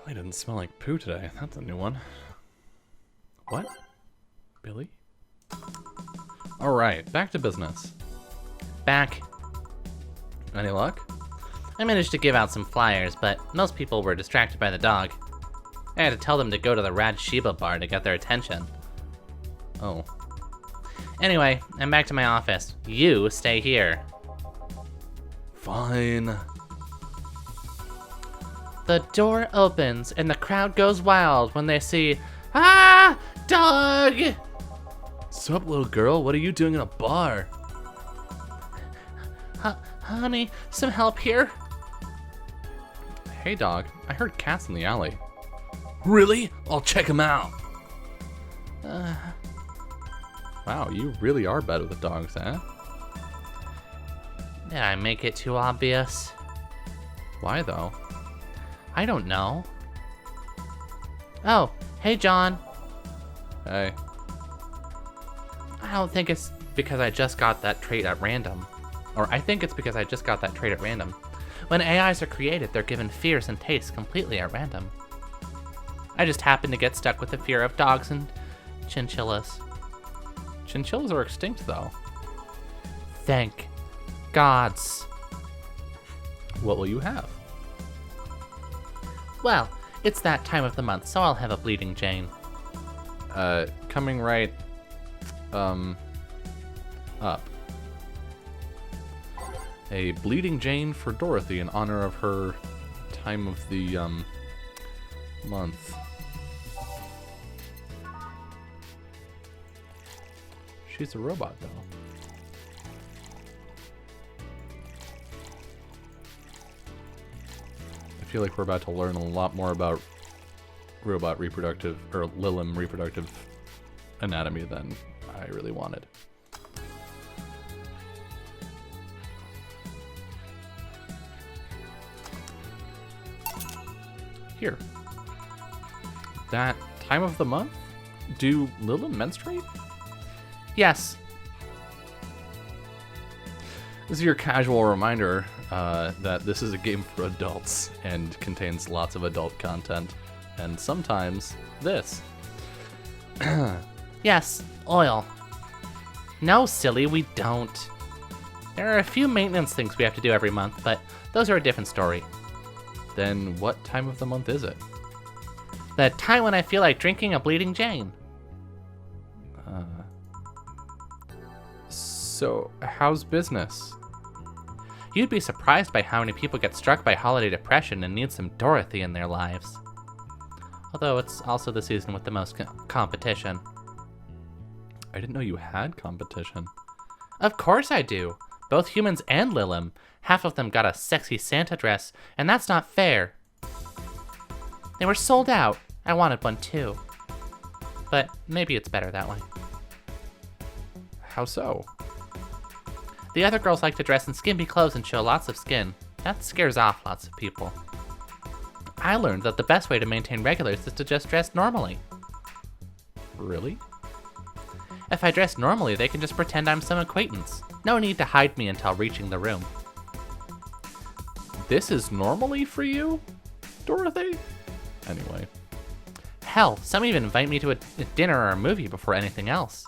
Definitely didn't smell like poo today. That's a new one. What? Billy? Alright, back to business. Back. Any luck? I managed to give out some flyers, but most people were distracted by the dog. I had to tell them to go to the Rad Shiba bar to get their attention. Oh. Anyway, I'm back to my office. You stay here. Fine. The door opens and the crowd goes wild when they see, ah, dog! Sup, little girl? What are you doing in a bar? Honey, some help here? Hey, dog. I heard cats in the alley. Really? I'll check them out. Wow, you really are better with dogs, eh? Did I make it too obvious? Why, though? I don't know. Oh, hey, John. Hey. I don't think it's because I just got that trait at random. Or I think it's because I just got that trait at random. When AIs are created, they're given fears and tastes completely at random. I just happened to get stuck with the fear of dogs and chinchillas. Chinchillas are extinct, though. Thank gods. What will you have? Well, it's that time of the month, so I'll have a Bleeding Jane. Coming right, up. A Bleeding Jane for Dorothy in honor of her time of the, month. She's a robot, though. I feel like we're about to learn a lot more about robot reproductive, or Lilim reproductive anatomy than I really wanted. Here. That time of the month? Do Lilim menstruate? Yes. This is your casual reminder that this is a game for adults and contains lots of adult content. And sometimes this. Yes, oil. No, silly, we don't. There are a few maintenance things we have to do every month, but those are a different story. Then what time of the month is it? The time when I feel like drinking a Bleeding Jane. So, how's business? You'd be surprised by how many people get struck by holiday depression and need some Dorothy in their lives. Although it's also the season with the most competition. I didn't know you had competition. Of course I do. Both humans and Lilim. Half of them got a sexy Santa dress, and that's not fair. They were sold out. I wanted one too. But maybe it's better that way. How so? The other girls like to dress in skimpy clothes and show lots of skin. That scares off lots of people. I learned that the best way to maintain regulars is to just dress normally. Really? If I dress normally, they can just pretend I'm some acquaintance. No need to hide me until reaching the room. This is normally for you, Dorothy? Anyway. Hell, some even invite me to a dinner or a movie before anything else.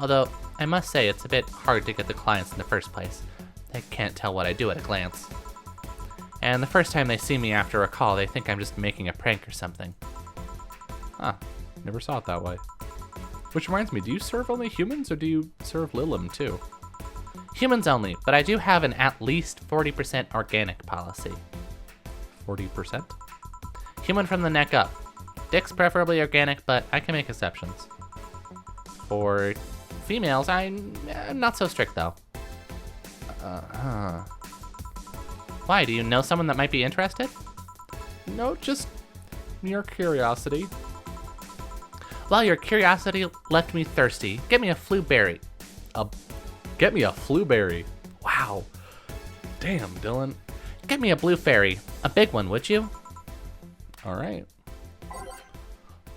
Although, I must say it's a bit hard to get the clients in the first place. They can't tell what I do at a glance. And the first time they see me after a call, they think I'm just making a prank or something. Huh. Never saw it that way. Which reminds me, do you serve only humans or do you serve Lilim too? Humans only, but I do have an at least 40% organic policy. 40%? Human from the neck up. Dick's preferably organic, but I can make exceptions. For females, I'm not so strict though. Why, do you know someone that might be interested? No, just mere curiosity. Well, your curiosity left me thirsty. Get me a flueberry. Get me a flueberry. Wow. Damn, Dylan. Get me a blue fairy. A big one, would you? All right.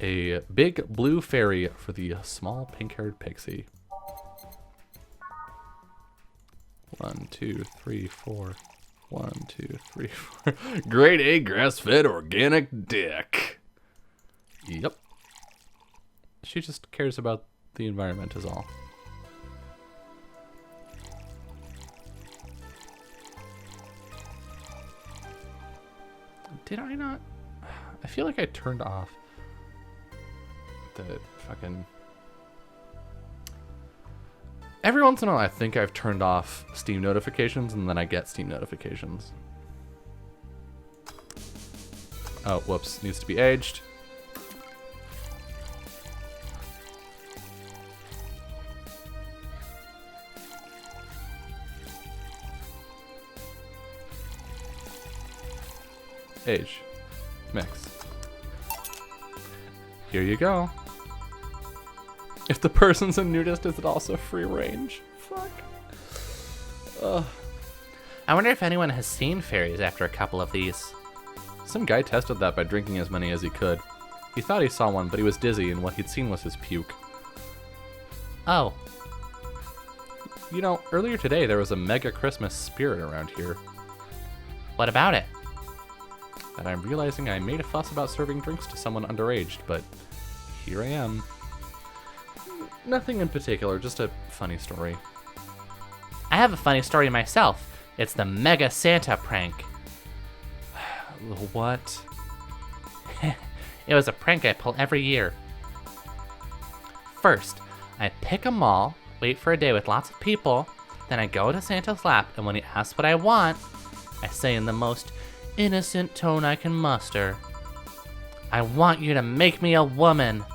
A big blue fairy for the small pink-haired pixie. 1, 2, 3, 4, 1, 2, 3, 4. Grade A grass-fed organic dick. Yep. She just cares about the environment is all. Did I not? I feel like I turned off the fucking... Every once in a while, I think I've turned off Steam notifications, and then I get Steam notifications. Oh, whoops. Needs to be aged. Age. Mix. Here you go. If the person's a nudist, is it also free range? Fuck. Ugh. I wonder if anyone has seen fairies after a couple of these. Some guy tested that by drinking as many as he could. He thought he saw one, but he was dizzy, and what he'd seen was his puke. Oh. You know, earlier today there was a mega Christmas spirit around here. What about it? And I'm realizing I made a fuss about serving drinks to someone underaged, but here I am. Nothing in particular, just a funny story. I have a funny story myself. It's the Mega Santa prank. What? It was a prank I pull every year. First, I pick a mall, wait for a day with lots of people, then I go to Santa's lap, and when he asks what I want, I say in the most innocent tone I can muster, "I want you to make me a woman."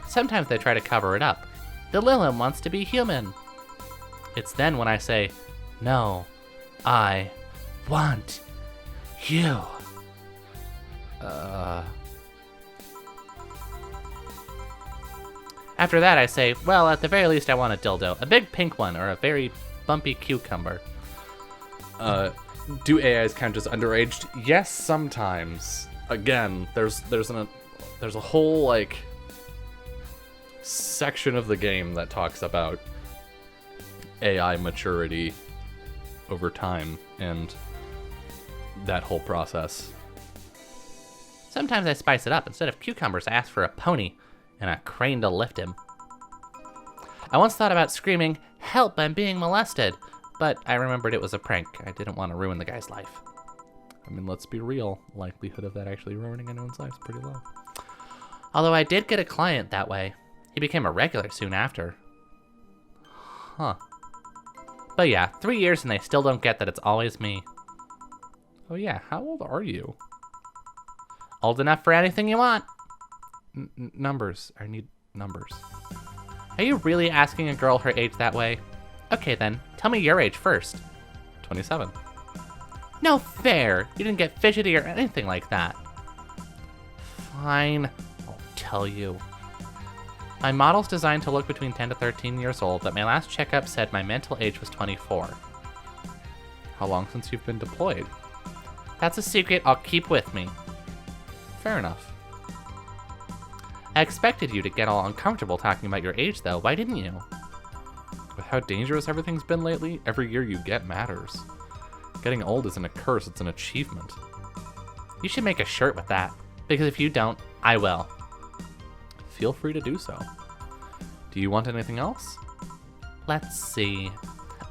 Sometimes they try to cover it up. The Lilin wants to be human. It's then when I say, "No, I want you." After that I say, well, at the very least I want a dildo. A big pink one, or a very bumpy cucumber. Do AIs count as underaged? Yes, sometimes. Again, there's a whole, like, section of the game that talks about AI maturity over time and that whole process. Sometimes I spice it up. Instead of cucumbers, I ask for a pony and a crane to lift him. I once thought about screaming, "Help, I'm being molested," but I remembered it was a prank. I didn't want to ruin the guy's life. I mean, let's be real. Likelihood of that actually ruining anyone's life is pretty low. Although I did get a client that way. He became a regular soon after. Huh. But yeah, 3 years and they still don't get that it's always me. Oh yeah, how old are you? Old enough for anything you want. Numbers. I need numbers. Are you really asking a girl her age that way? Okay then, tell me your age first. 27. No fair! You didn't get fidgety or anything like that. Fine, I'll tell you. My model's designed to look between 10 to 13 years old, but my last checkup said my mental age was 24. How long since you've been deployed? That's a secret I'll keep with me. Fair enough. I expected you to get all uncomfortable talking about your age, though. Why didn't you? With how dangerous everything's been lately, every year you get matters. Getting old isn't a curse, it's an achievement. You should make a shirt with that, because if you don't, I will. Feel free to do so. Do you want anything else? Let's see.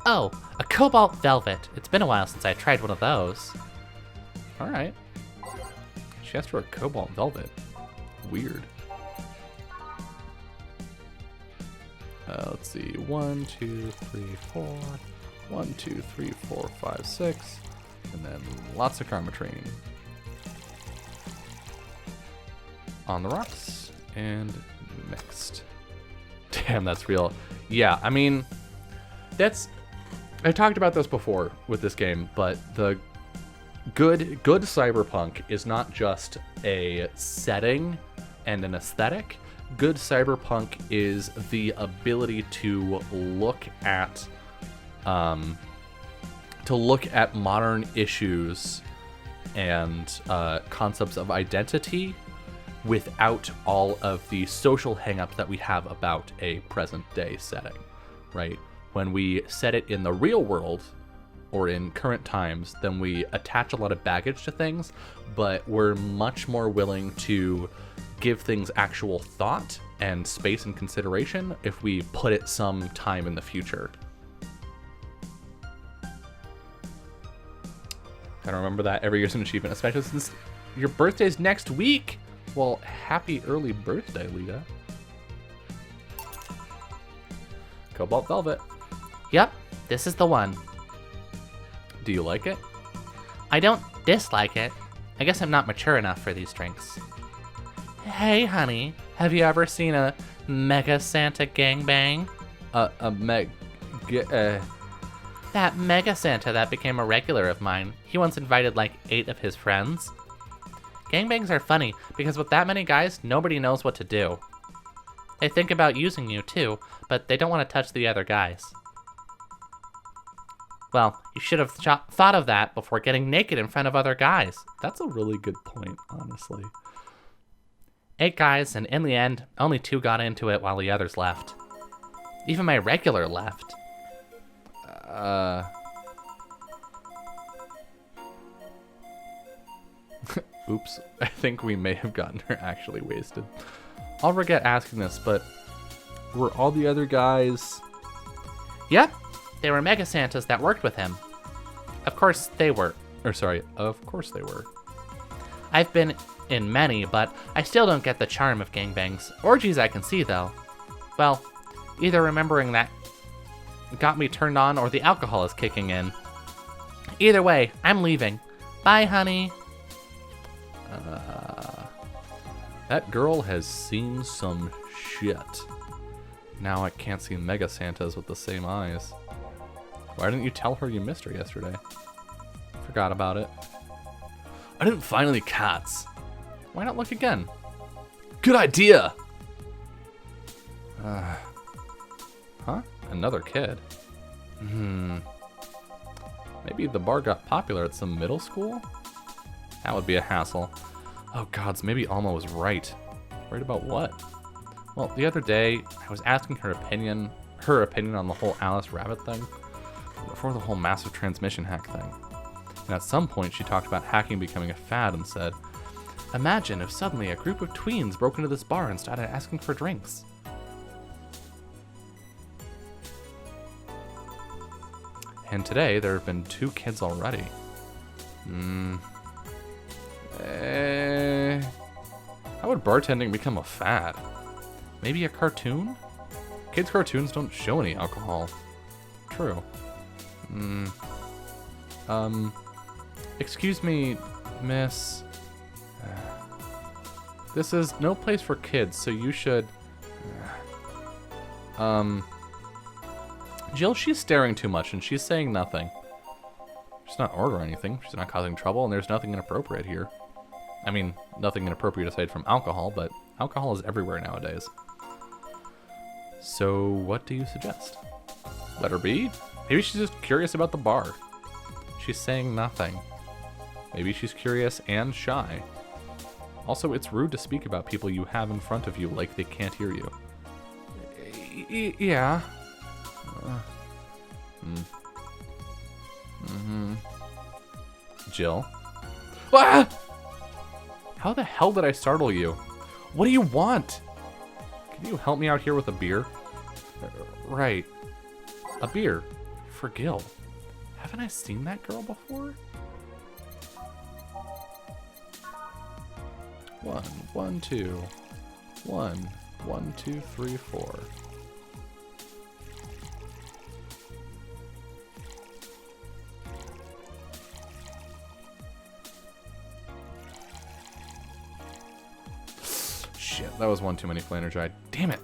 Oh, a cobalt velvet. It's been a while since I tried one of those. Alright. She asked for a cobalt velvet. Weird. Let's see. 1, 2, 3, 4. 1, 2, 3, 4, 5, 6. And then lots of karma training. On the rocks. And mixed. Damn, that's real. Yeah, I mean, I talked about this before with this game, but the good cyberpunk is not just a setting and an aesthetic. Good cyberpunk is the ability to look at modern issues and concepts of identity without all of the social hangups that we have about a present day setting, right? When we set it in the real world, or in current times, then we attach a lot of baggage to things, but we're much more willing to give things actual thought and space and consideration if we put it some time in the future. Gotta remember that every year's an achievement, especially since your birthday's next week. Well, happy early birthday, Lita. Cobalt Velvet. Yep, this is the one. Do you like it? I don't dislike it. I guess I'm not mature enough for these drinks. Hey, honey, have you ever seen a Mega Santa gangbang? That Mega Santa that became a regular of mine. He once invited like 8 of his friends. Gangbangs are funny because with that many guys, nobody knows what to do. They think about using you too, but they don't want to touch the other guys. Well, you should have thought of that before getting naked in front of other guys. That's a really good point, honestly. 8 guys, and in the end, only 2 got into it while the others left. Even my regular left. Oops, I think we may have gotten her actually wasted. I'll forget asking this, but were all the other guys... Yep, they were Mega Santas that worked with him. Of course they were. Of course they were. I've been in many, but I still don't get the charm of gangbangs. Orgies I can see, though. Well, either remembering that got me turned on or the alcohol is kicking in. Either way, I'm leaving. Bye, honey. That girl has seen some shit. Now I can't see Mega Santas with the same eyes. Why didn't you tell her you missed her yesterday? Forgot about it. I didn't find any cats. Why not look again? Good idea! Huh? Another kid? Maybe the bar got popular at some middle school? That would be a hassle. Oh gods, maybe Alma was right. Right about what? Well, the other day, I was asking her opinion on the whole Alice Rabbit thing, before the whole massive transmission hack thing. And at some point, she talked about hacking becoming a fad and said, imagine if suddenly a group of tweens broke into this bar and started asking for drinks. And today, there have been 2 kids already. How would bartending become a fad? Maybe a cartoon? Kids' cartoons don't show any alcohol. True. Excuse me, miss. This is no place for kids, so you should... Jill, she's staring too much and she's saying nothing. She's not ordering anything, she's not causing trouble, and there's nothing inappropriate here. I mean, nothing inappropriate aside from alcohol, but alcohol is everywhere nowadays. So, what do you suggest? Let her be? Maybe she's just curious about the bar. She's saying nothing. Maybe she's curious and shy. Also, it's rude to speak about people you have in front of you like they can't hear you. Yeah. Jill? Ah! How the hell did I startle you? What do you want? Can you help me out here with a beer? Right. A beer. For Gil. Haven't I seen that girl before? 1, 1, 2. 1, 1, 2, 3, 4. Shit, that was one too many Flanergide. Damn it!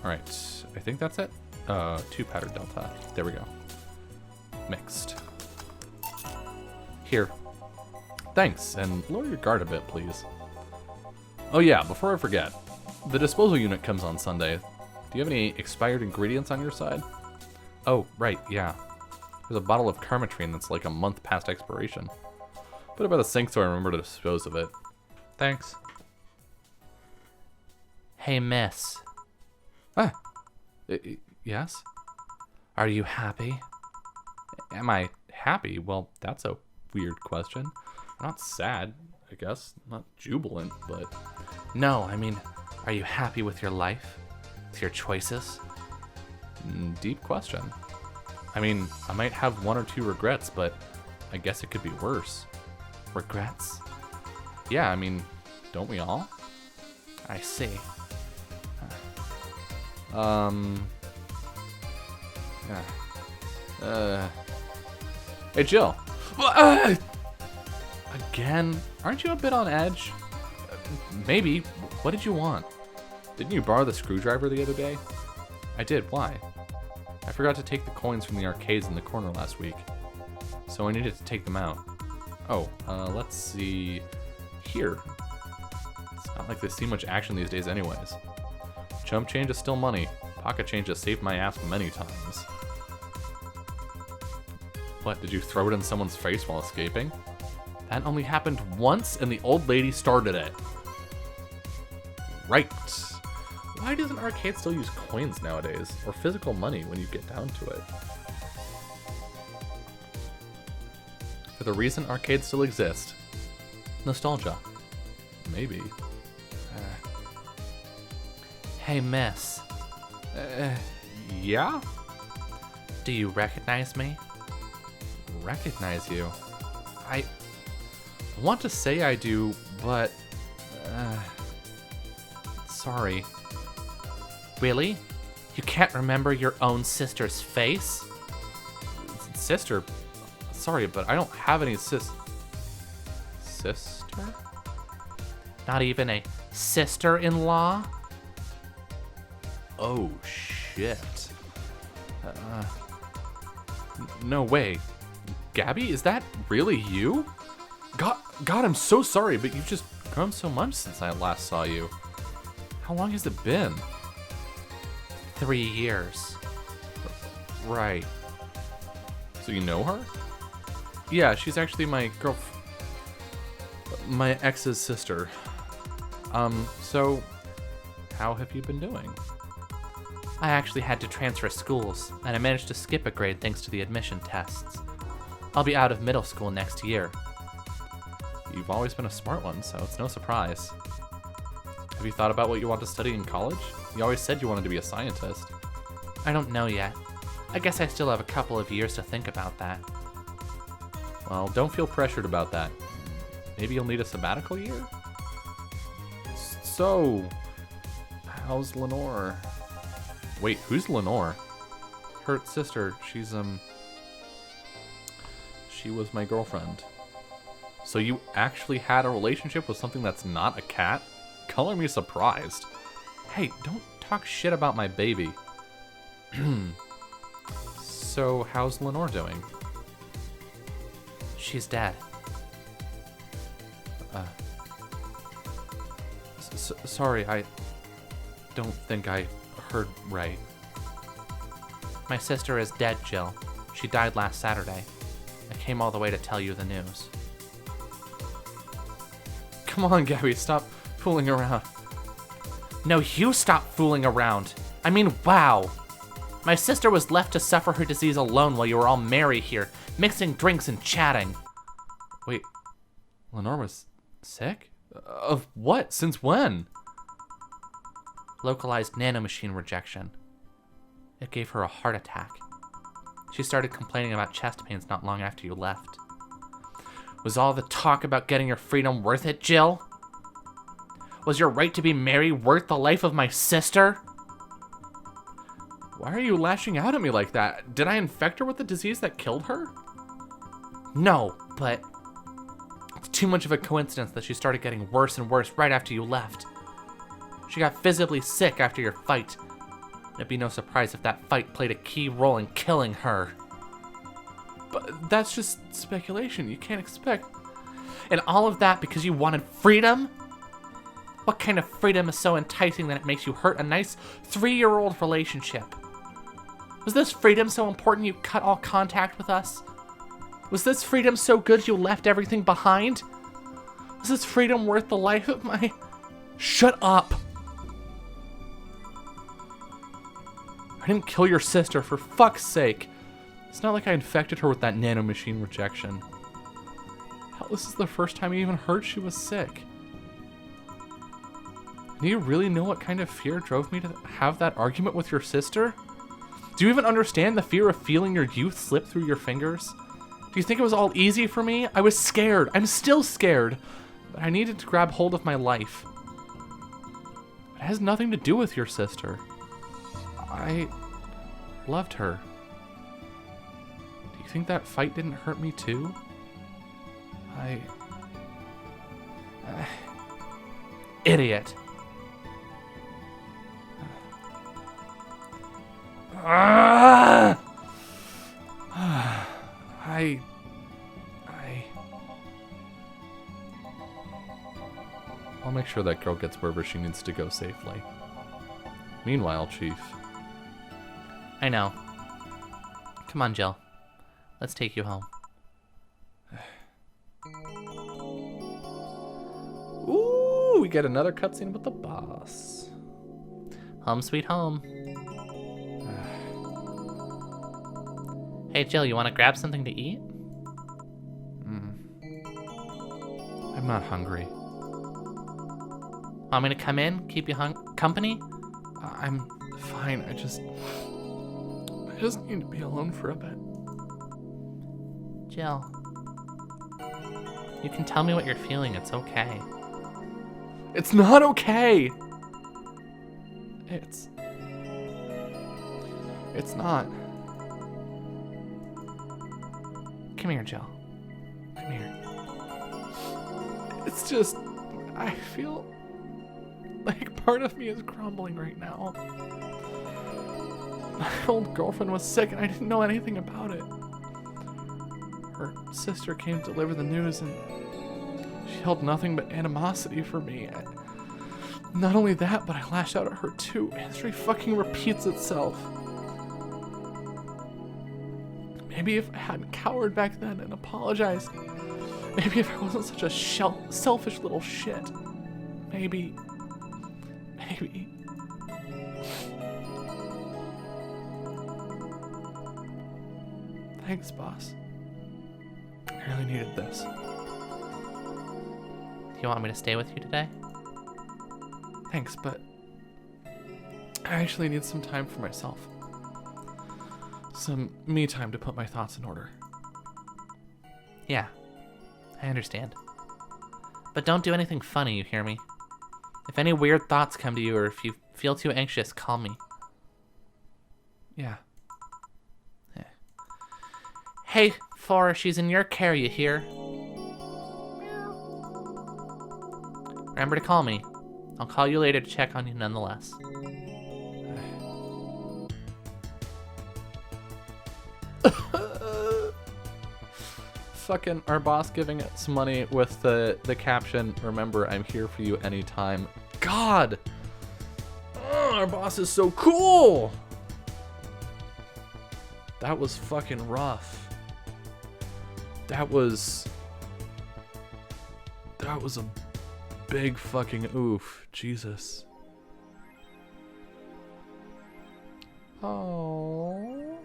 Alright, I think that's it. 2 powder delta. There we go. Mixed. Here. Thanks, and lower your guard a bit, please. Oh yeah, before I forget, the disposal unit comes on Sunday. Do you have any expired ingredients on your side? Oh, right, yeah. There's a bottle of Carmetrine that's like a month past expiration. Put it by the sink so I remember to dispose of it. Thanks. Hey, miss. Ah. Yes? Are you happy? Am I happy? Well, that's a weird question. I'm not sad, I guess. I'm not jubilant, but... No, I mean, are you happy with your life? With your choices? Deep question. I mean, I might have 1 or 2 regrets, but I guess it could be worse. Regrets? Yeah, I mean, don't we all? I see. Hey, Jill. Again? Aren't you a bit on edge? Maybe. What did you want? Didn't you borrow the screwdriver the other day? I did. Why? I forgot to take the coins from the arcades in the corner last week, so I needed to take them out. Oh, let's see. Here. It's not like they see much action these days anyways. Chump change is still money. Pocket change has saved my ass many times. What, did you throw it in someone's face while escaping? That only happened once, and the old lady started it. Right. Why does an arcade still use coins nowadays, or physical money when you get down to it? For the reason arcades still exist. Nostalgia. Maybe. Hey, miss. Yeah? Do you recognize me? Recognize you? I want to say I do, but... sorry. Really? You can't remember your own sister's face? Sister? Sorry, but I don't have any sister? Not even a sister-in-law? Oh, shit. No way. Gabby, is that really you? God, I'm so sorry, but you've just grown so much since I last saw you. How long has it been? 3 years. Right. So you know her? Yeah, she's actually my my ex's sister. So how have you been doing? I actually had to transfer schools, and I managed to skip a grade thanks to the admission tests. I'll be out of middle school next year. You've always been a smart one, so it's no surprise. Have you thought about what you want to study in college? You always said you wanted to be a scientist. I don't know yet. I guess I still have a couple of years to think about that. Well, don't feel pressured about that. Maybe you'll need a sabbatical year? So, how's Lenore? Wait, who's Lenore? Her sister, she was my girlfriend. So you actually had a relationship with something that's not a cat? Color me surprised. Hey, don't talk shit about my baby. So, how's Lenore doing? She's dead. Sorry, I don't think I heard right. My sister is dead, Jill. She died last Saturday. I came all the way to tell you the news. Come on, Gabby, stop fooling around. No, you stop fooling around. I mean, wow. My sister was left to suffer her disease alone while you were all merry here, mixing drinks and chatting. Wait, Lenore was sick? Of what? Since when? Localized nanomachine rejection. It gave her a heart attack. She started complaining about chest pains not long after you left. Was all the talk about getting your freedom worth it, Jill? Was your right to be merry worth the life of my sister? Why are you lashing out at me like that? Did I infect her with the disease that killed her? No, but it's too much of a coincidence that she started getting worse and worse right after you left. She got visibly sick after your fight. It'd be no surprise if that fight played a key role in killing her. But that's just speculation. You can't expect... And all of that because you wanted freedom? What kind of freedom is so enticing that it makes you hurt a nice 3-year-old relationship? Was this freedom so important you cut all contact with us? Was this freedom so good you left everything behind? Was this freedom worth the life of my... Shut up! I didn't kill your sister, for fuck's sake. It's not like I infected her with that nanomachine rejection. Hell, this is the first time I even heard she was sick. Do you really know what kind of fear drove me to have that argument with your sister? Do you even understand the fear of feeling your youth slip through your fingers? Do you think it was all easy for me? I was scared. I'm still scared. But I needed to grab hold of my life. It has nothing to do with your sister. I loved her. Do you think that fight didn't hurt me too? Idiot. I'll make sure that girl gets wherever she needs to go safely. Meanwhile, Chief. I know. Come on, Jill. Let's take you home. Ooh, we get another cutscene with the boss. Home sweet home. Hey, Jill, you want to grab something to eat? I'm not hungry. Want me to come in? Keep you company? I'm fine. I just need to be alone for a bit. Jill. You can tell me what you're feeling. It's okay. It's not okay. It's not. Come here, Jill. Come here. It's just, I feel like part of me is crumbling right now. My old girlfriend was sick and I didn't know anything about it. Her sister came to deliver the news and she held nothing but animosity for me. Not only that, but I lashed out at her too. History fucking repeats itself. Maybe if I hadn't cowered back then and apologized. Maybe if I wasn't such a selfish little shit. Maybe. Thanks, boss. I really needed this. Do you want me to stay with you today? Thanks, but I actually need some time for myself. Some me time to put my thoughts in order. Yeah, I understand. But don't do anything funny, you hear me? If any weird thoughts come to you or if you feel too anxious, call me. Yeah. Hey, Flora, she's in your care, you hear? Remember to call me. I'll call you later to check on you nonetheless. Fucking our boss giving us money with the caption, "Remember, I'm here for you anytime." God! Oh, our boss is so cool! That was fucking rough. That was a big fucking oof. Jesus. Oh.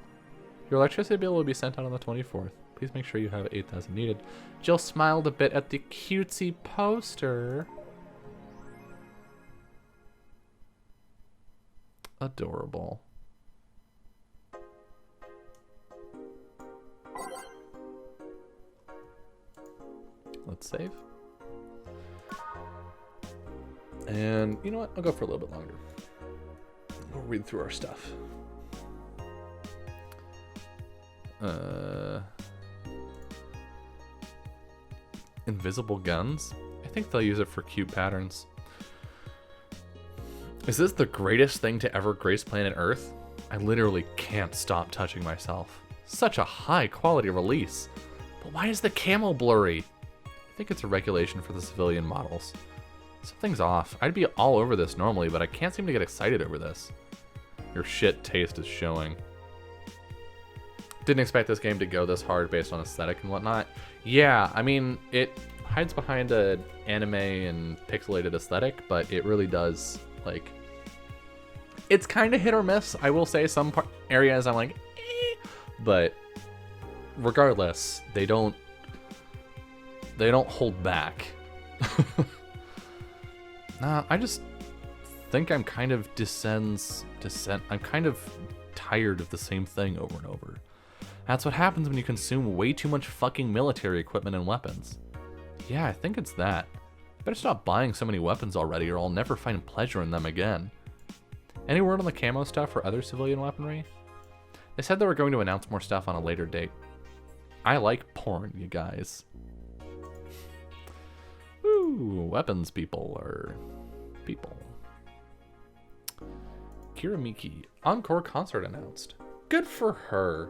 Your electricity bill will be sent out on the 24th. Please make sure you have 8,000 needed. Jill smiled a bit at the cutesy poster. Adorable. Let's save. And you know what? I'll go for a little bit longer. We'll read through our stuff. Invisible guns? I think they'll use it for cute patterns. Is this the greatest thing to ever grace planet Earth? I literally can't stop touching myself. Such a high quality release. But why is the camo blurry? I think it's a regulation for the civilian models. Something's off. I'd be all over this normally, but I can't seem to get excited over this. Your shit taste is showing. Didn't expect this game to go this hard based on aesthetic and whatnot. Yeah, I mean, it hides behind an anime and pixelated aesthetic, but it really does, like... It's kind of hit or miss. I will say some areas I'm like, eh, but regardless, they don't hold back. Nah, I just think I'm kind of I'm kind of tired of the same thing over and over. That's what happens when you consume way too much fucking military equipment and weapons. Yeah, I think it's that. Better stop buying so many weapons already or I'll never find pleasure in them again. Any word on the camo stuff or other civilian weaponry? They said they were going to announce more stuff on a later date. I like porn, you guys. Ooh, weapons people are people. Kiramiki, encore concert announced. Good for her.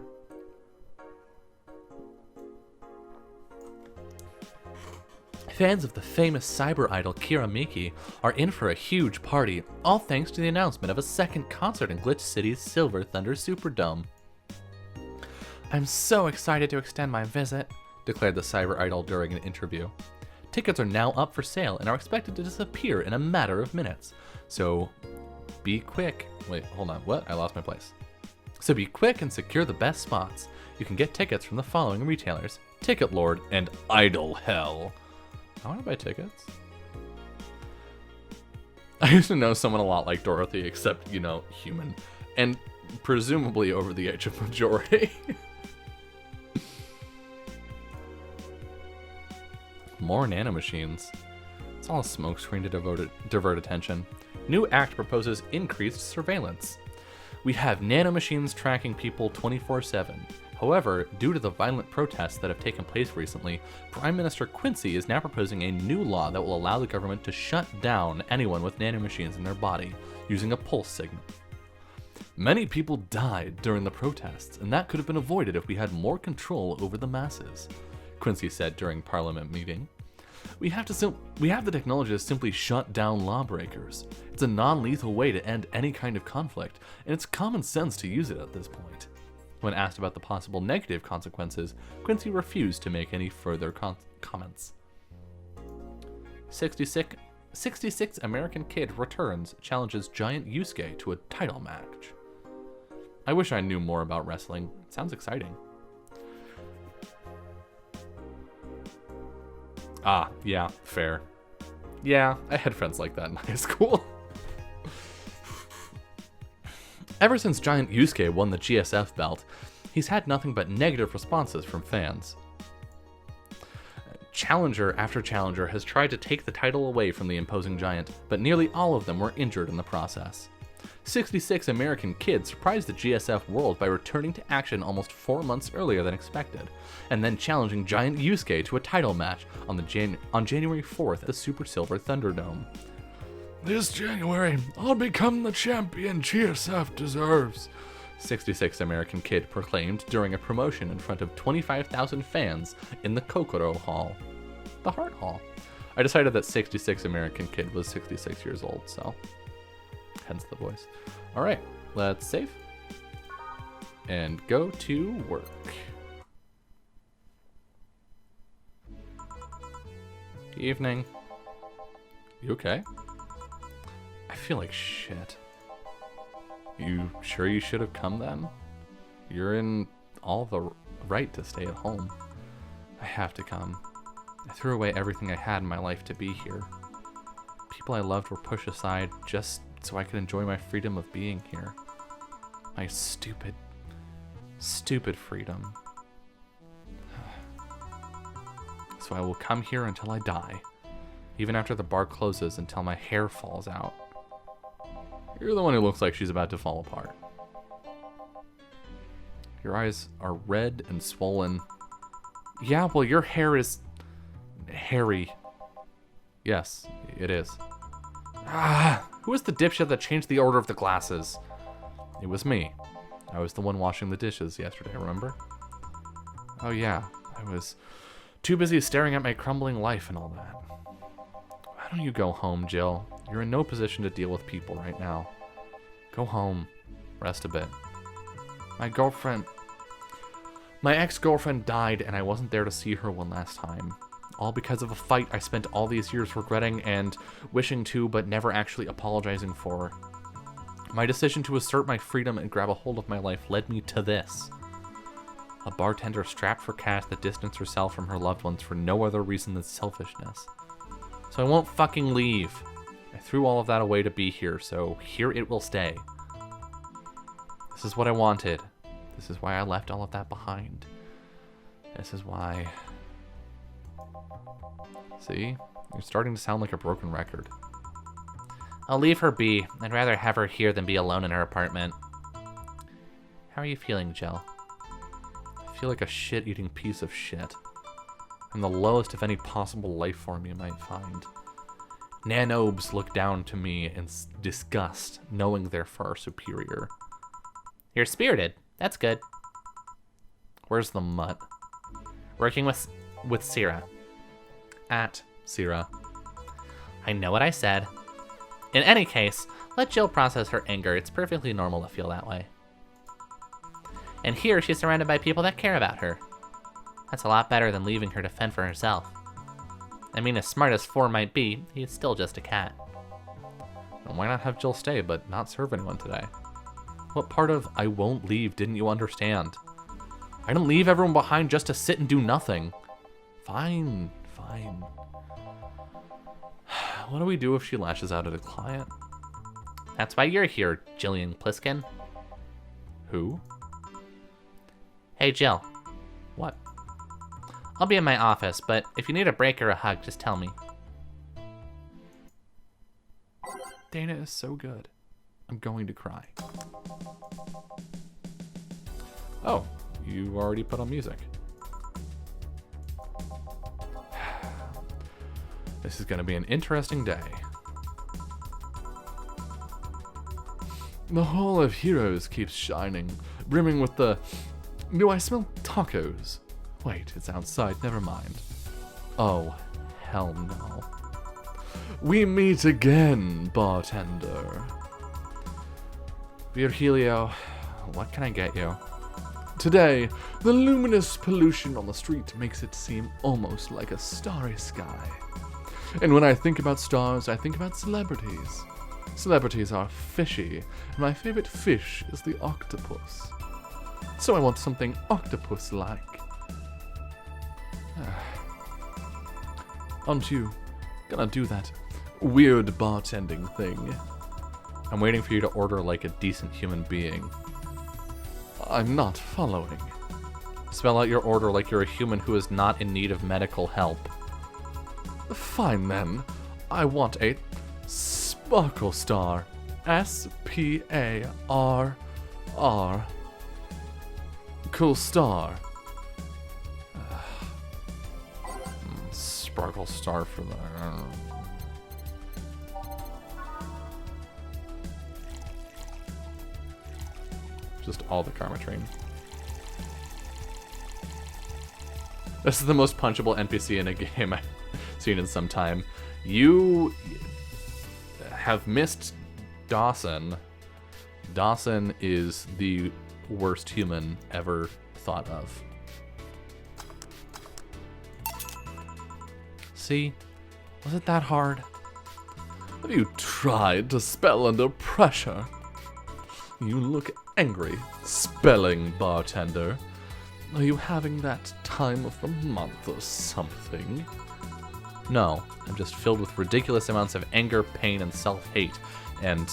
Fans of the famous cyber idol Kiramiki are in for a huge party, all thanks to the announcement of a second concert in Glitch City's Silver Thunder Superdome. I'm so excited to extend my visit, declared the cyber idol during an interview. Tickets are now up for sale and are expected to disappear in a matter of minutes. So be quick. Wait, hold on. What? I lost my place. So be quick and secure the best spots. You can get tickets from the following retailers: Ticket Lord and Idol Hell. I want to buy tickets. I used to know someone a lot like Dorothy, except, you know, human. And presumably over the age of majority. More nanomachines. It's all a smokescreen to divert attention. New act proposes increased surveillance. We have nanomachines tracking people 24/7. However, due to the violent protests that have taken place recently, Prime Minister Quincy is now proposing a new law that will allow the government to shut down anyone with nanomachines in their body using a pulse signal. Many people died during the protests, and that could have been avoided if we had more control over the masses, Quincy said during Parliament meeting. We have the technology to simply shut down lawbreakers. It's a non-lethal way to end any kind of conflict, and it's common sense to use it at this point. When asked about the possible negative consequences, Quincy refused to make any further comments. 66 American kid returns, challenges giant Yusuke to a title match. I wish I knew more about wrestling. It sounds exciting. Ah, yeah, fair. Yeah, I had friends like that in high school. Ever since Giant Yusuke won the GSF belt, he's had nothing but negative responses from fans. Challenger after challenger has tried to take the title away from the imposing giant, but nearly all of them were injured in the process. 66 American kids surprised the GSF world by returning to action almost 4 months earlier than expected, and then challenging Giant Yusuke to a title match on January 4th at the Super Silver Thunderdome. This January, I'll become the champion GSF deserves, 66 American kid proclaimed during a promotion in front of 25,000 fans in the Kokoro Hall. The Heart Hall. I decided that 66 American kid was 66 years old, so hence the voice. Alright, let's save and go to work. Evening. You okay? I feel like shit. You sure you should have come then? You're in all the right to stay at home. I have to come. I threw away everything I had in my life to be here. People I loved were pushed aside just so I could enjoy my freedom of being here. My stupid, stupid freedom. So I will come here until I die. Even after the bar closes, until my hair falls out. You're the one who looks like she's about to fall apart. Your eyes are red and swollen. Yeah, well, your hair is hairy. Yes, it is. Ah, who was the dipshit that changed the order of the glasses? It was me. I was the one washing the dishes yesterday, remember? Oh yeah, I was too busy staring at my crumbling life and all that. Why don't you go home, Jill? You're in no position to deal with people right now. Go home. Rest a bit. My girlfriend... My ex-girlfriend died and I wasn't there to see her one last time. All because of a fight I spent all these years regretting and wishing to, but never actually apologizing for. My decision to assert my freedom and grab a hold of my life led me to this. A bartender strapped for cash that distanced herself from her loved ones for no other reason than selfishness. So I won't fucking leave. I threw all of that away to be here, so here it will stay. This is what I wanted. This is why I left all of that behind. This is why... See? You're starting to sound like a broken record. I'll leave her be. I'd rather have her here than be alone in her apartment. How are you feeling, Jill? I feel like a shit-eating piece of shit. I'm the lowest of any possible life form you might find. Nanobes look down to me in disgust, knowing they're far superior. You're spirited. That's good. Where's the mutt? Working with Syrah. At Syrah. I know what I said. In any case, let Jill process her anger. It's perfectly normal to feel that way. And here she's surrounded by people that care about her. That's a lot better than leaving her to fend for herself. I mean, as smart as 4 might be, he's still just a cat. And why not have Jill stay, but not serve anyone today? What part of I won't leave didn't you understand? I don't leave everyone behind just to sit and do nothing. Fine, fine. What do we do if she lashes out at a client? That's why you're here, Jillian Pliskin. Who? Hey, Jill. What? I'll be in my office, but if you need a break or a hug, just tell me. Dana is so good. I'm going to cry. Oh, you already put on music. This is going to be an interesting day. The Hall of Heroes keeps shining, brimming with the... Do I smell tacos? Wait, it's outside, never mind. Oh, hell no. We meet again, bartender. Virgilio, what can I get you? Today, the luminous pollution on the street makes it seem almost like a starry sky. And when I think about stars, I think about celebrities. Celebrities are fishy, and my favorite fish is the octopus. So I want something octopus-like. Aren't you gonna do that weird bartending thing? I'm waiting for you to order like a decent human being. I'm not following. Spell out your order like you're a human who is not in need of medical help. Fine then. I want a Sparkle Star. S-P-A-R-R. Cool star. Sparkle Star for the... Just all the Karma Train. This is the most punchable NPC in a game I've seen in some time. You have missed Dawson. Dawson is the worst human ever thought of. See? Was it that hard? Have you tried to spell under pressure? You look angry, spelling bartender. Are you having that time of the month or something? No, I'm just filled with ridiculous amounts of anger, pain, and self-hate. And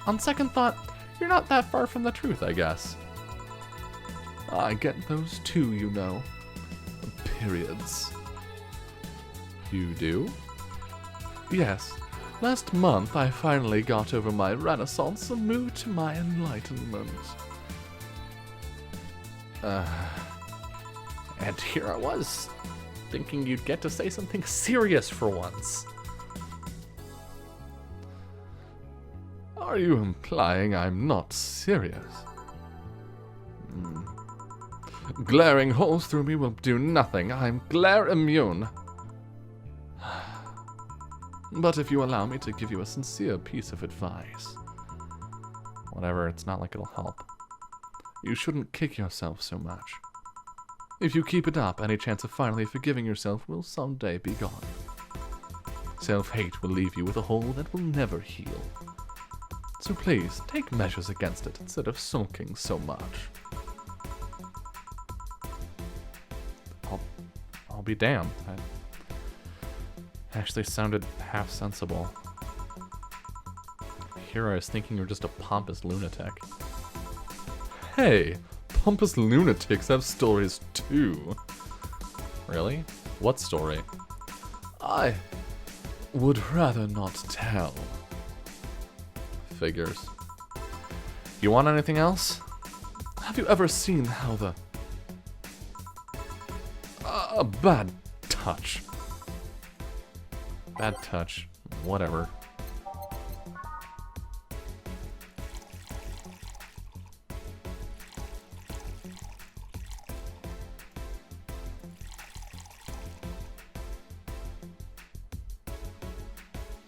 on second thought, you're not that far from the truth, I guess. I get those too, you know. Periods. You do? Yes. Last month, I finally got over my renaissance and moved to my enlightenment. And here I was, thinking you'd get to say something serious for once. Are you implying I'm not serious? Glaring holes through me will do nothing. I'm glare immune. But if you allow me to give you a sincere piece of advice... Whatever, it's not like it'll help. You shouldn't kick yourself so much. If you keep it up, any chance of finally forgiving yourself will someday be gone. Self-hate will leave you with a hole that will never heal. So please, take measures against it instead of sulking so much. I'll be damned. That actually sounded half sensible. Here I was thinking you're just a pompous lunatic. Hey, pompous lunatics have stories too. Really? What story? I would rather not tell. Figures. You want anything else? Have you ever seen how the... a bad touch. Bad touch. Whatever.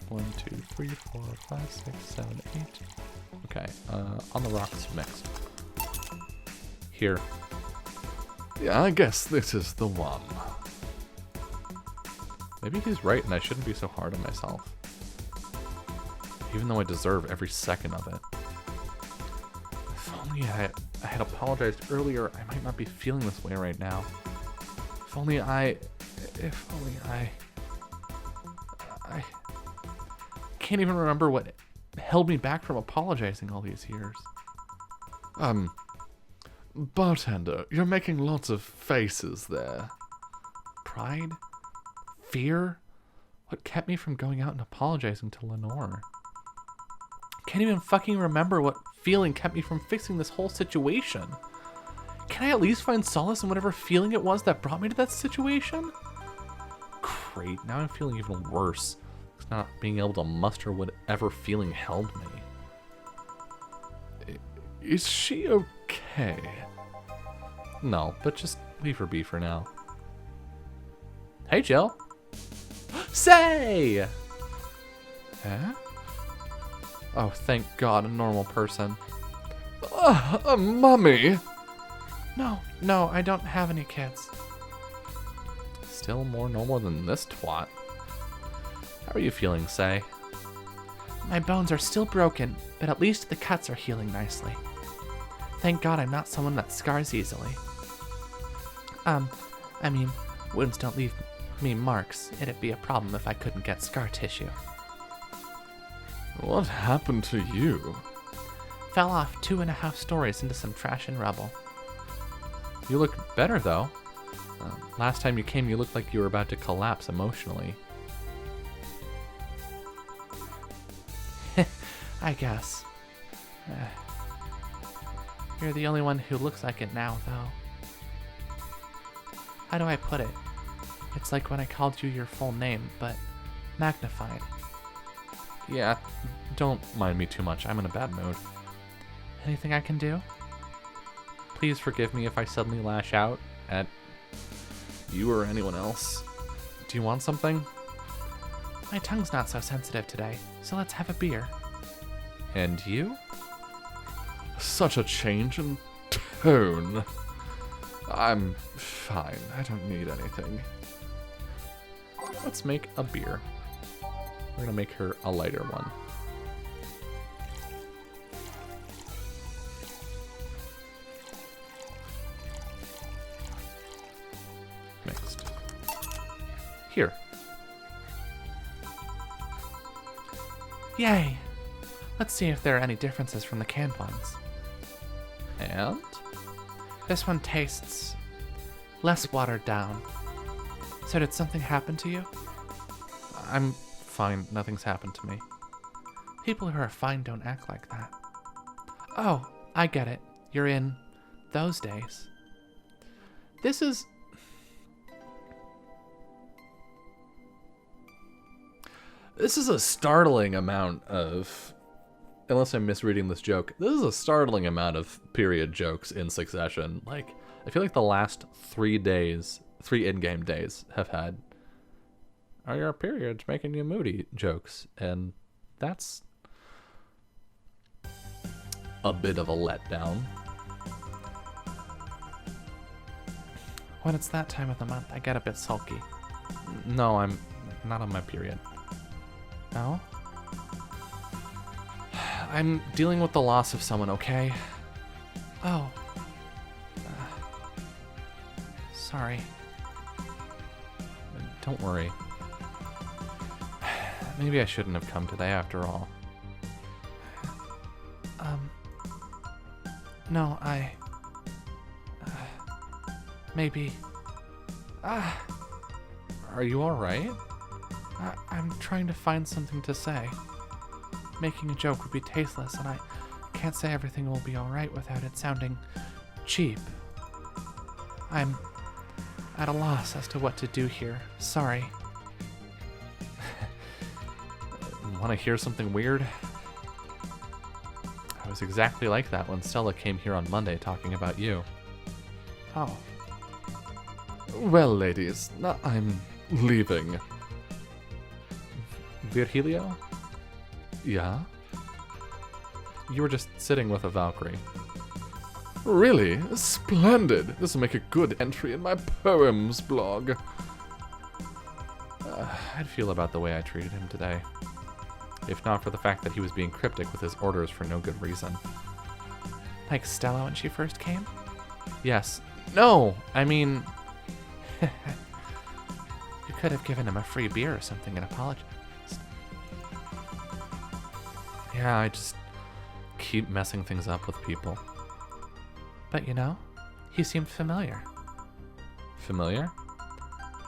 One, two, three, 4, 5, 6, 7, 8. Okay, on the rocks mixed. Here. Yeah, I guess this is the one. Maybe he's right and I shouldn't be so hard on myself. Even though I deserve every second of it. If only I had apologized earlier, I might not be feeling this way right now. If only I can't even remember what held me back from apologizing all these years. Bartender, you're making lots of faces there. Pride? Fear? What kept me from going out and apologizing to Lenore? Can't even fucking remember what feeling kept me from fixing this whole situation. Can I at least find solace in whatever feeling it was that brought me to that situation? Great, now I'm feeling even worse. It's not being able to muster whatever feeling held me. Is she okay? No, but just leave her be for now. Hey, Jill. Say! Eh? Oh, thank God, a normal person. Mummy! No, I don't have any kids. Still more normal than this twat. How are you feeling, Say? My bones are still broken, but at least the cuts are healing nicely. Thank God I'm not someone that scars easily. I mean, wounds don't leave me marks. It'd be a problem if I couldn't get scar tissue. What happened to you? Fell off 2.5 stories into some trash and rubble. You look better, though. Last time you came, you looked like you were about to collapse emotionally. I guess. You're the only one who looks like it now, though. How do I put it? It's like when I called you your full name, but magnified. Yeah, don't mind me too much. I'm in a bad mood. Anything I can do? Please forgive me if I suddenly lash out at you or anyone else. Do you want something? My tongue's not so sensitive today, so let's have a beer. And you? Such a change in tone. I'm fine. I don't need anything. Let's make a beer. We're gonna make her a lighter one. Mixed. Here. Yay! Let's see if there are any differences from the canned ones. And? This one tastes less watered down. So did something happen to you? I'm fine. Nothing's happened to me. People who are fine don't act like that. Oh, I get it. You're in those days. This is a startling amount of, unless I'm misreading this joke, this is a startling amount of period jokes in succession. Like, I feel like the last 3 in-game days have had, are your periods making you moody jokes? And that's a bit of a letdown. When it's that time of the month, I get a bit sulky. No, I'm not on my period. No? I'm dealing with the loss of someone, okay? Oh. Sorry. Don't worry. Maybe I shouldn't have come today after all. No, maybe. Are you alright? I'm trying to find something to say. Making a joke would be tasteless, and I can't say everything will be alright without it sounding cheap. I'm at a loss as to what to do here. Sorry. Want to hear something weird? I was exactly like that when Stella came here on Monday talking about you. Oh. Well, ladies, I'm leaving. Virgilio? Yeah? You were just sitting with a Valkyrie. Really? Splendid! This will make a good entry in my poems blog. I'd feel about the way I treated him today. If not for the fact that he was being cryptic with his orders for no good reason. Like Stella when she first came? Yes. No! I mean... You could have given him a free beer or something and apologized. Yeah, I just keep messing things up with people. But you know, he seemed familiar. Familiar?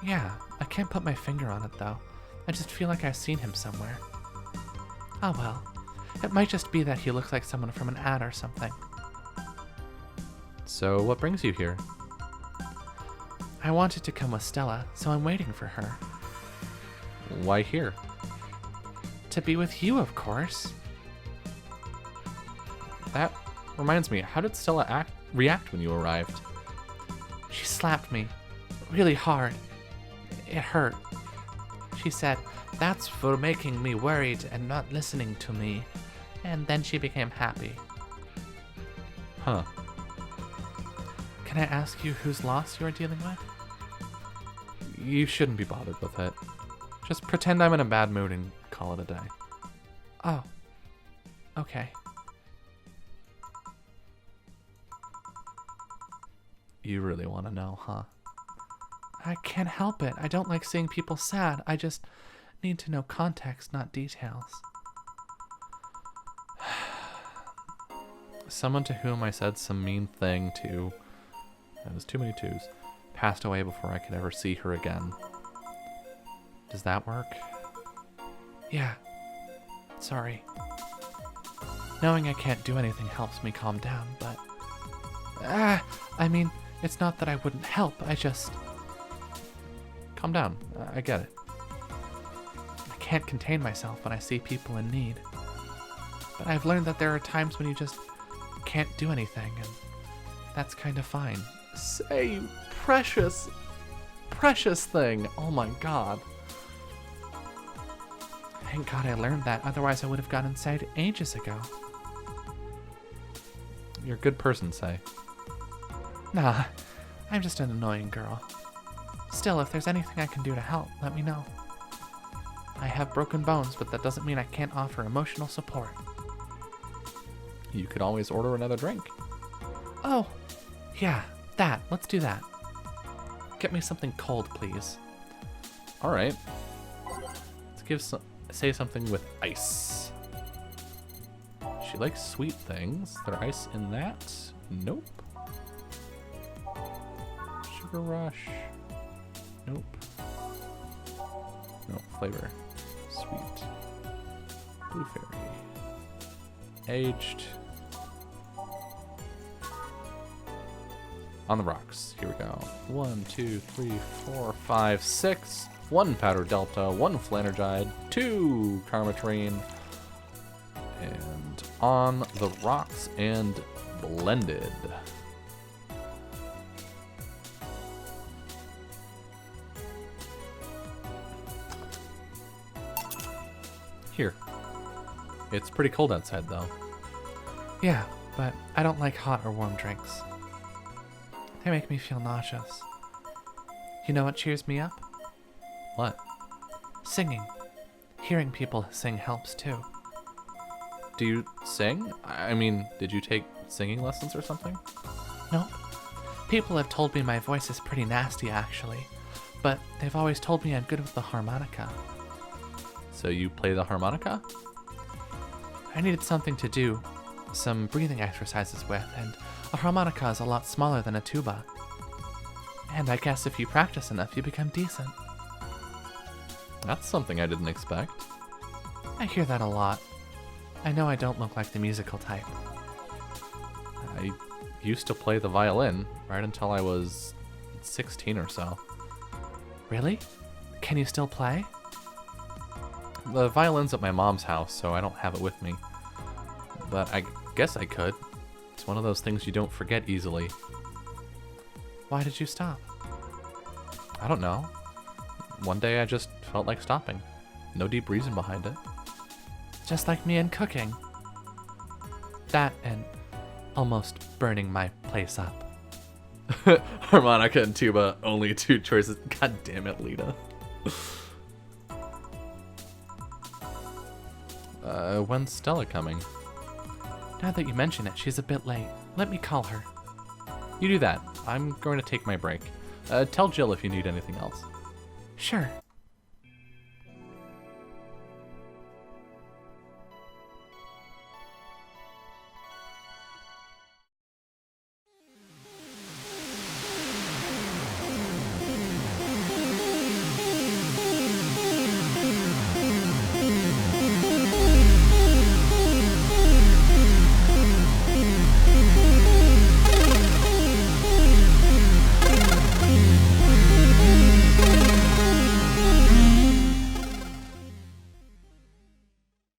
Yeah, I can't put my finger on it though. I just feel like I've seen him somewhere. Oh well, it might just be that he looks like someone from an ad or something. So what brings you here? I wanted to come with Stella, so I'm waiting for her. Why here? To be with you, of course. That reminds me, how did Stella react when you arrived? She slapped me really hard. It hurt. She said, "That's for making me worried and not listening to me." And then she became happy. Huh. Can I ask you whose loss you're dealing with? You shouldn't be bothered with it. Just pretend I'm in a bad mood and call it a day. Oh. Okay. You really want to know, huh? I can't help it. I don't like seeing people sad. I just need to know context, not details. Someone to whom I said some mean thing to, that was too many twos, passed away before I could ever see her again. Does that work? Yeah. Sorry. Knowing I can't do anything helps me calm down, but... I mean, it's not that I wouldn't help, I just... Calm down. I get it. I can't contain myself when I see people in need. But I've learned that there are times when you just can't do anything, and that's kind of fine. Say, you precious, precious thing. Oh my god. Thank God I learned that, otherwise I would have gone inside ages ago. You're a good person, Say. Nah, I'm just an annoying girl. Still, if there's anything I can do to help, let me know. I have broken bones, but that doesn't mean I can't offer emotional support. You could always order another drink. Oh, yeah, that. Let's do that. Get me something cold, please. All right. Let's say something with ice. She likes sweet things. There ice in that? Nope. Sugar Rush. Nope. No, flavor. Sweet. Blue Fairy. Aged. On the rocks. Here we go. 1, 2, 3, 4, 5, 6. 1 Powder Delta. 1 Flanergide. 2 Karmatrine. And on the rocks and blended. Here. It's pretty cold outside, though. Yeah, but I don't like hot or warm drinks. They make me feel nauseous. You know what cheers me up? What? Singing. Hearing people sing helps too. Do you sing? I mean, did you take singing lessons or something? Nope. People have told me my voice is pretty nasty, actually. But they've always told me I'm good with the harmonica. So you play the harmonica? I needed something to do some breathing exercises with, and a harmonica is a lot smaller than a tuba. And I guess if you practice enough, you become decent. That's something I didn't expect. I hear that a lot. I know I don't look like the musical type. I used to play the violin right until I was 16 or so. Really? Can you still play? The violin's at my mom's house, so I don't have it with me. But I guess I could. It's one of those things you don't forget easily. Why did you stop? I don't know. One day I just felt like stopping. No deep reason behind it. Just like me and cooking. That and almost burning my place up. Harmonica and tuba, only two choices. God damn it, Lita. When's Stella coming? Now that you mention it, she's a bit late. Let me call her. You do that. I'm going to take my break. Tell Jill if you need anything else. Sure.